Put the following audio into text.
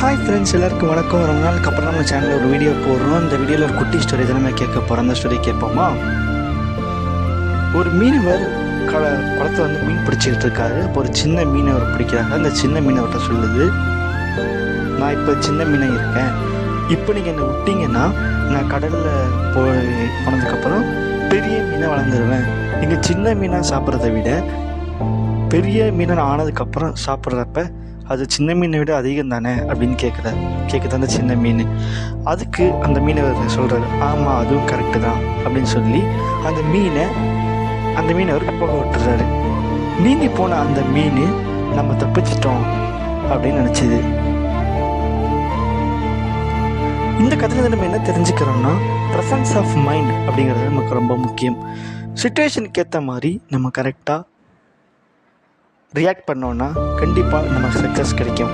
Hi friends, எல்லாருக்கும் வணக்கம். ரொம்ப நாளுக்கு அப்புறம் நம்ம சேனலில் ஒரு வீடியோ போடுறோம். இந்த வீடியோவில் ஒரு குட்டி ஸ்டோரி தானே கேட்க போகிறோம். அந்த ஸ்டோரி கேட்போமா? ஒரு மீனவர் குளத்தில் வந்து மீன் பிடிச்சிக்கிட்டு இருக்காரு. அப்போ ஒரு சின்ன மீனை அவர் பிடிக்கிறாங்க. அந்த சின்ன மீனவர்கிட்ட சொல்லுது, நான் இப்போ சின்ன மீனை இருக்கேன், இப்போ நீங்கள் என்னை விட்டீங்கன்னா நான் கடலில் போனதுக்கப்புறம் பெரிய மீனை வளர்ந்துருவேன். நீங்கள் சின்ன மீனாக சாப்பிட்றத விட பெரிய மீனை ஆனதுக்கப்புறம் சாப்பிட்றப்ப அது சின்ன மீனை விட அதிகம் தானே அப்படின்னு கேட்குது அந்த சின்ன மீன். அதுக்கு அந்த மீனவர் சொல்கிறாரு, ஆமாம் அதுவும் கரெக்டு தான் அப்படின்னு சொல்லி அந்த மீனவர் போக விட்டுறாரு. நீந்தி போன அந்த மீன் நம்ம தப்பிச்சிட்டோம் அப்படின்னு நினச்சிது. இந்த கதையில் நம்ம என்ன தெரிஞ்சுக்கிறோம்னா, ப்ரெசன்ஸ் ஆஃப் மைண்ட் அப்படிங்கிறது நமக்கு ரொம்ப முக்கியம். சிச்சுவேஷனுக்கு ஏற்ற மாதிரி நம்ம கரெக்டாக ரியாக்ட் பண்ணோன்னா கண்டிப்பாக நமக்கு சக்ஸஸ் கிடைக்கும்.